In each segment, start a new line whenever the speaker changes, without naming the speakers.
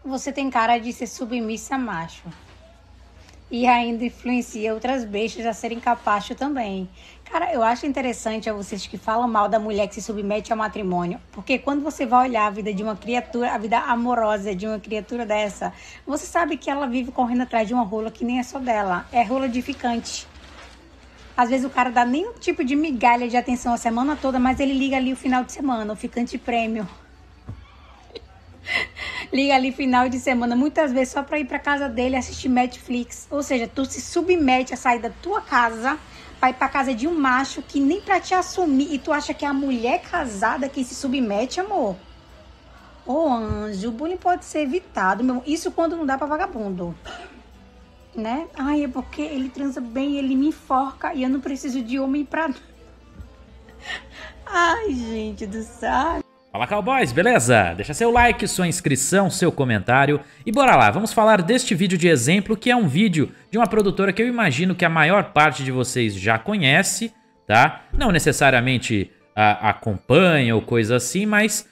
Você tem cara de ser submissa macho. E ainda influencia outras bestas a serem capacho também. Cara, eu acho interessante a vocês que falam mal da mulher que se submete ao matrimônio. Porque quando você vai olhar a vida de uma criatura, a vida amorosa de uma criatura dessa, você sabe que ela vive correndo atrás de uma rola que nem é só dela. É rola de ficante. Às vezes o cara dá nenhum tipo de migalha de atenção a semana toda, mas ele liga ali o final de semana, o ficante prêmio. Liga ali final de semana, muitas vezes só pra ir pra casa dele assistir Netflix. Ou seja, tu se submete a sair da tua casa pra ir pra casa de um macho que nem pra te assumir. E tu acha que é a mulher casada que se submete, amor? Ô anjo, o bullying pode ser evitado, meu. Isso quando não dá pra vagabundo. Né? Ai, é porque ele transa bem, ele me enforca e eu não preciso de homem pra... Ai, gente do céu.
Fala, cowboys, beleza? Deixa seu like, sua inscrição, seu comentário e bora lá, vamos falar deste vídeo de exemplo, que é um vídeo de uma produtora que eu imagino que a maior parte de vocês já conhece, tá? Não necessariamente acompanha ou coisa assim, mas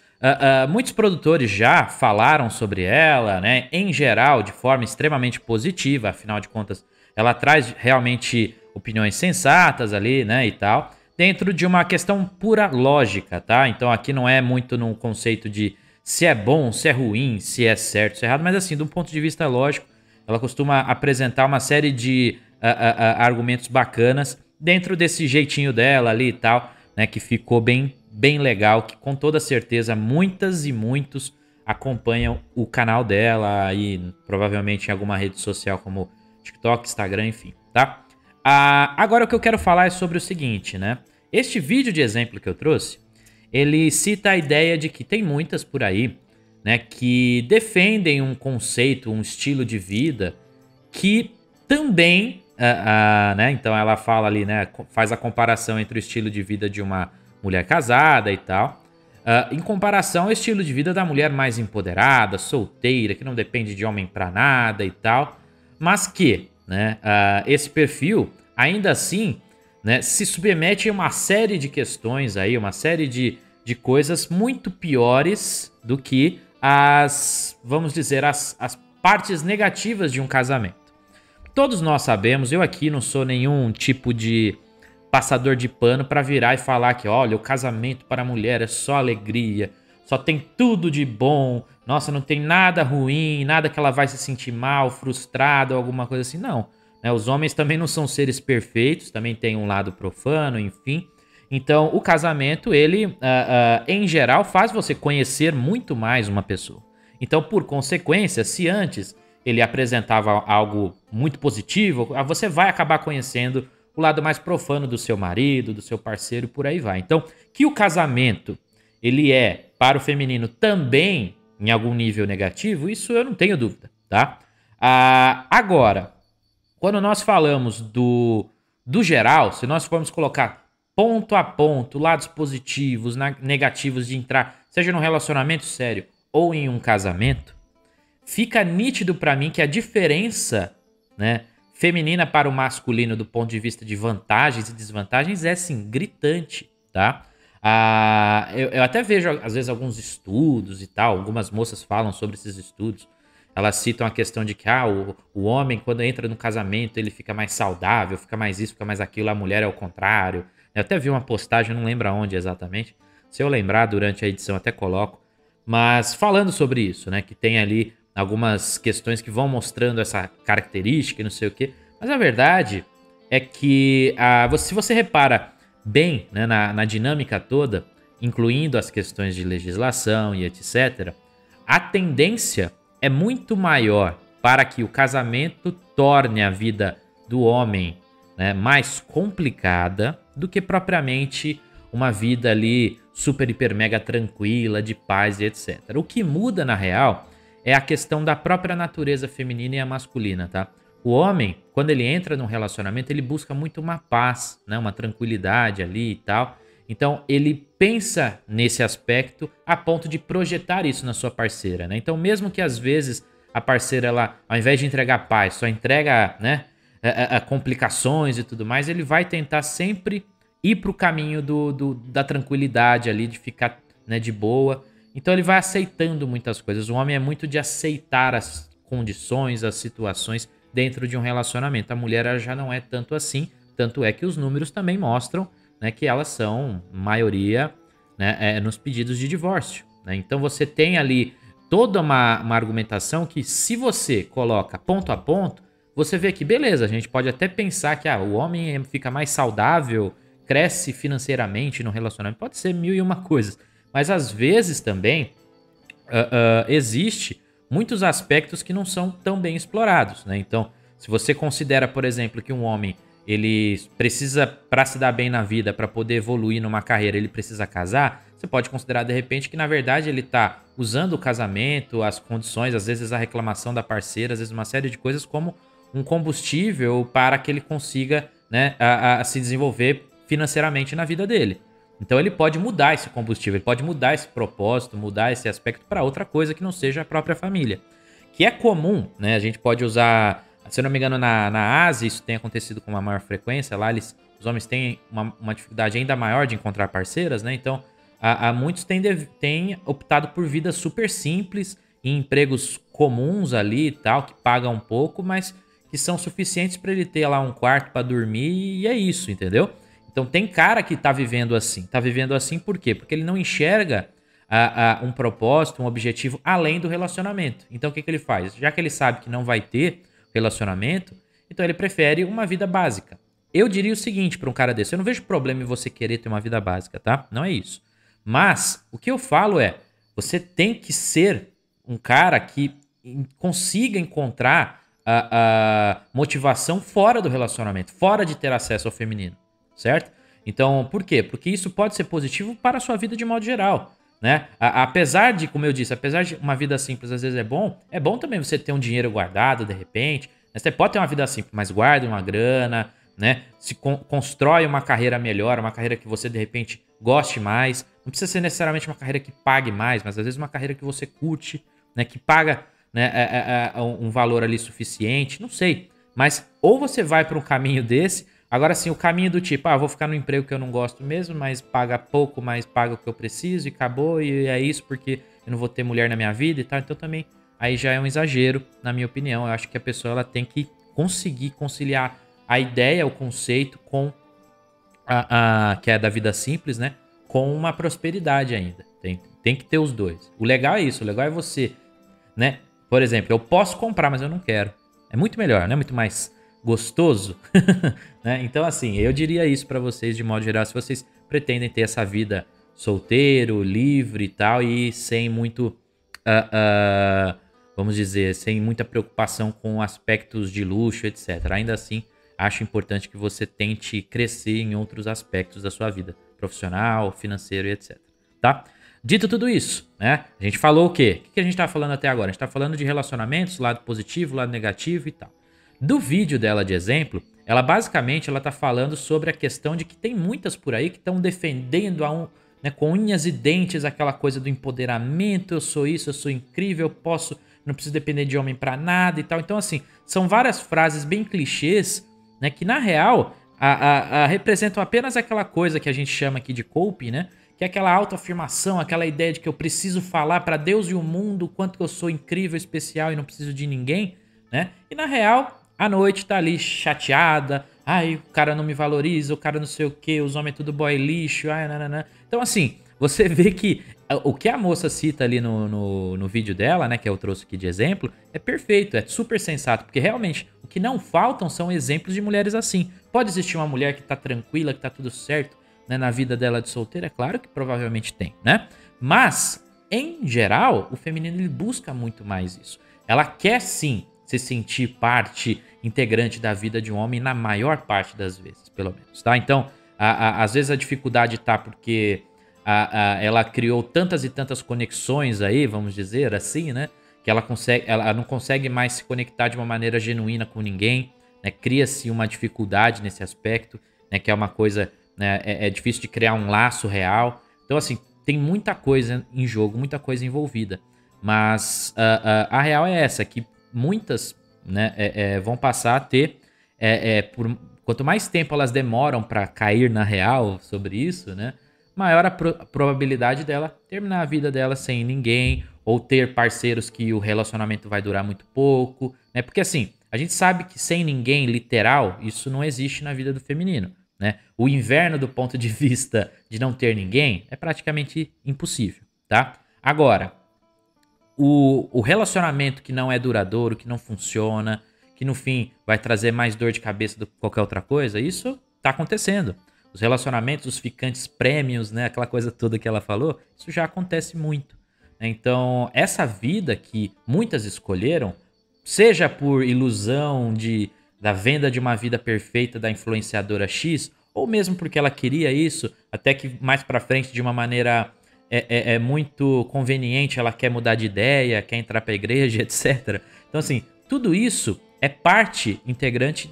muitos produtores já falaram sobre ela, né? Em geral, de forma extremamente positiva, afinal de contas, ela traz realmente opiniões sensatas ali, né, e tal, dentro de uma questão pura lógica, tá? Então aqui não é muito num conceito de se é bom, se é ruim, se é certo, se é errado, mas assim, de um ponto de vista lógico, ela costuma apresentar uma série de argumentos bacanas dentro desse jeitinho dela ali e tal, né? Que ficou bem legal, que com toda certeza muitas e muitos acompanham o canal dela aí, provavelmente em alguma rede social como TikTok, Instagram, enfim, tá? Agora o que eu quero falar é sobre o seguinte, né? Este vídeo de exemplo que eu trouxe, ele cita a ideia de que tem muitas por aí, né, que defendem um conceito, um estilo de vida que também, né, então ela fala ali, né, faz a comparação entre o estilo de vida de uma mulher casada e tal, em comparação ao estilo de vida da mulher mais empoderada, solteira, que não depende de homem pra nada e tal, mas que, né, esse perfil, ainda assim, né, se submete a uma série de questões aí, uma série de coisas muito piores do que vamos dizer, as partes negativas de um casamento. Todos nós sabemos, eu aqui não sou nenhum tipo de passador de pano para virar e falar que, olha, o casamento para a mulher é só alegria, só tem tudo de bom, nossa, não tem nada ruim, nada que ela vai se sentir mal, frustrada ou alguma coisa assim, não. Né? Os homens também não são seres perfeitos, também tem um lado profano, enfim. Então, o casamento, ele, em geral, faz você conhecer muito mais uma pessoa. Então, por consequência, se antes ele apresentava algo muito positivo, você vai acabar conhecendo o lado mais profano do seu marido, do seu parceiro, por aí vai. Então, que o casamento, ele é, para o feminino, também em algum nível negativo, isso eu não tenho dúvida, tá? Agora, quando nós falamos do geral, se nós formos colocar ponto a ponto, lados positivos, negativos de entrar, seja num relacionamento sério ou em um casamento, fica nítido pra mim que a diferença, né, feminina para o masculino do ponto de vista de vantagens e desvantagens é, sim, gritante, tá? Eu até vejo, às vezes, alguns estudos e tal, algumas moças falam sobre esses estudos, elas citam a questão de que o homem, quando entra no casamento, ele fica mais saudável, fica mais isso, fica mais aquilo, a mulher é o contrário. Eu até vi uma postagem, não lembro aonde exatamente, se eu lembrar durante a edição até coloco, mas falando sobre isso, né, que tem ali algumas questões que vão mostrando essa característica e não sei o quê. Mas a verdade é que, se você repara bem, né, na dinâmica toda, incluindo as questões de legislação e etc., a tendência é muito maior para que o casamento torne a vida do homem, né, mais complicada do que propriamente uma vida ali super, hiper, mega tranquila, de paz e etc. O que muda, na real, é a questão da própria natureza feminina e a masculina, tá? O homem, quando ele entra num relacionamento, ele busca muito uma paz, né? Uma tranquilidade ali e tal. Então, ele pensa nesse aspecto a ponto de projetar isso na sua parceira, né? Então, mesmo que às vezes a parceira, ela, ao invés de entregar paz, só entrega, né, complicações e tudo mais, ele vai tentar sempre ir pro caminho da tranquilidade ali, de ficar, né, de boa. Então ele vai aceitando muitas coisas. O homem é muito de aceitar as condições, as situações dentro de um relacionamento. A mulher ela já não é tanto assim, tanto é que os números também mostram, né, que elas são maioria, né, nos pedidos de divórcio, né? Então você tem ali toda uma argumentação que, se você coloca ponto a ponto, você vê que beleza, a gente pode até pensar que o homem fica mais saudável, cresce financeiramente no relacionamento, pode ser mil e uma coisas, mas às vezes também existe muitos aspectos que não são tão bem explorados, né? Então, se você considera, por exemplo, que um homem ele precisa, para se dar bem na vida, para poder evoluir numa carreira, ele precisa casar, você pode considerar de repente que na verdade ele está usando o casamento, as condições, às vezes a reclamação da parceira, às vezes uma série de coisas como um combustível para que ele consiga, né, a se desenvolver financeiramente na vida dele. Então ele pode mudar esse combustível, ele pode mudar esse propósito, mudar esse aspecto para outra coisa que não seja a própria família. Que é comum, né? A gente pode usar, se eu não me engano, na Ásia isso tem acontecido com uma maior frequência. Lá os homens têm uma dificuldade ainda maior de encontrar parceiras, né? Então muitos têm optado por vidas super simples, em empregos comuns ali e tal, que pagam um pouco, mas que são suficientes para ele ter lá um quarto para dormir e é isso, entendeu? Então tem cara que tá vivendo assim. Tá vivendo assim por quê? Porque ele não enxerga um propósito, um objetivo além do relacionamento. Então o que ele faz? Já que ele sabe que não vai ter relacionamento, então ele prefere uma vida básica. Eu diria o seguinte para um cara desse: eu não vejo problema em você querer ter uma vida básica, tá? Não é isso. Mas o que eu falo é, você tem que ser um cara que consiga encontrar a motivação fora do relacionamento, fora de ter acesso ao feminino, certo? Então, por quê? Porque isso pode ser positivo para a sua vida de modo geral, né? Apesar de, como eu disse, apesar de uma vida simples às vezes é bom também você ter um dinheiro guardado de repente, né? Você pode ter uma vida simples, mas guarda uma grana, né? Se constrói uma carreira melhor, uma carreira que você de repente goste mais. Não precisa ser necessariamente uma carreira que pague mais, mas às vezes uma carreira que você curte, né? Que paga, né, um valor ali suficiente, não sei. Mas ou você vai para um caminho desse, agora sim, o caminho do tipo, vou ficar no emprego que eu não gosto mesmo, mas paga pouco, mas paga o que eu preciso e acabou, e é isso porque eu não vou ter mulher na minha vida e tal. Então também aí já é um exagero, na minha opinião. Eu acho que a pessoa ela tem que conseguir conciliar a ideia, o conceito com que é da vida simples, né? Com uma prosperidade ainda. Tem que ter os dois. O legal é isso, o legal é você, né? Por exemplo, eu posso comprar, mas eu não quero. É muito melhor, né? Muito mais gostoso, né? Então, assim, eu diria isso pra vocês de modo geral, se vocês pretendem ter essa vida solteiro, livre e tal, e sem muito, vamos dizer, sem muita preocupação com aspectos de luxo, etc. Ainda assim, acho importante que você tente crescer em outros aspectos da sua vida, profissional, financeiro e etc. Tá? Dito tudo isso, né? A gente falou o quê? O que a gente tá falando até agora? A gente tá falando de relacionamentos, lado positivo, lado negativo e tal. Do vídeo dela de exemplo, ela basicamente ela tá falando sobre a questão de que tem muitas por aí que estão defendendo né, com unhas e dentes aquela coisa do empoderamento, eu sou isso, eu sou incrível, eu posso, não preciso depender de homem pra nada e tal. Então, assim, são várias frases bem clichês, né, que na real representam apenas aquela coisa que a gente chama aqui de coping, né? Que é aquela autoafirmação, aquela ideia de que eu preciso falar pra Deus e o mundo o quanto que eu sou incrível, especial e não preciso de ninguém, né? E na real, à noite tá ali chateada, ai, o cara não me valoriza, o cara não sei o que, os homens é tudo boy lixo, ai, nananã. Então, assim, você vê que o que a moça cita ali no vídeo dela, né, que eu trouxe aqui de exemplo, é perfeito, é super sensato, porque realmente o que não faltam são exemplos de mulheres assim. Pode existir uma mulher que tá tranquila, que tá tudo certo, né, na vida dela de solteira? É claro que provavelmente tem, né? Mas, em geral, o feminino ele busca muito mais isso. Ela quer sim se sentir parte integrante da vida de um homem na maior parte das vezes, pelo menos, tá? Então, às vezes a dificuldade tá porque ela criou tantas e tantas conexões aí, vamos dizer assim, né? Que ela não consegue mais se conectar de uma maneira genuína com ninguém, né? Cria-se uma dificuldade nesse aspecto, né? Que é uma coisa, né? É difícil de criar um laço real. Então, assim, tem muita coisa em jogo, muita coisa envolvida. Mas a real é essa, que muitas, né, vão passar a ter, quanto mais tempo elas demoram para cair na real sobre isso, né? maior a probabilidade dela terminar a vida dela sem ninguém, ou ter parceiros que o relacionamento vai durar muito pouco, né? Porque assim, a gente sabe que sem ninguém, literal, isso não existe na vida do feminino, né? O inverno, do ponto de vista de não ter ninguém, é praticamente impossível, tá? Agora, o relacionamento que não é duradouro, que não funciona, que no fim vai trazer mais dor de cabeça do que qualquer outra coisa, isso tá acontecendo. Os relacionamentos, os ficantes prêmios, né, aquela coisa toda que ela falou, isso já acontece muito. Então, essa vida que muitas escolheram, seja por ilusão da venda de uma vida perfeita da influenciadora X, ou mesmo porque ela queria isso, até que mais pra frente, de uma maneira é muito conveniente, ela quer mudar de ideia, quer entrar pra igreja, etc. Então, assim, tudo isso é parte integrante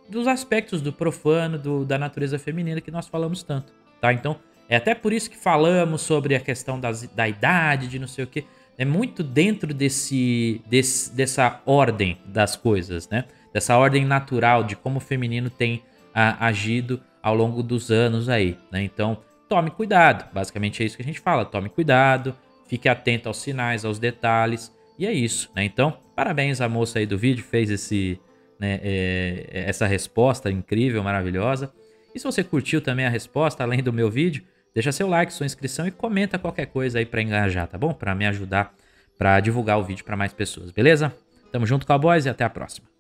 dos aspectos do profano, da natureza feminina que nós falamos tanto, tá? Então, é até por isso que falamos sobre a questão da idade, de não sei o quê. É muito dentro dessa ordem das coisas, né? Dessa ordem natural de como o feminino tem agido ao longo dos anos aí, né? Então, tome cuidado. Basicamente é isso que a gente fala. Tome cuidado, fique atento aos sinais, aos detalhes. E é isso, né? Então, parabéns à moça aí do vídeo, fez essa resposta incrível, maravilhosa. E se você curtiu também a resposta, além do meu vídeo, deixa seu like, sua inscrição e comenta qualquer coisa aí pra engajar, tá bom? Pra me ajudar pra divulgar o vídeo pra mais pessoas, beleza? Tamo junto, cowboys, e até a próxima.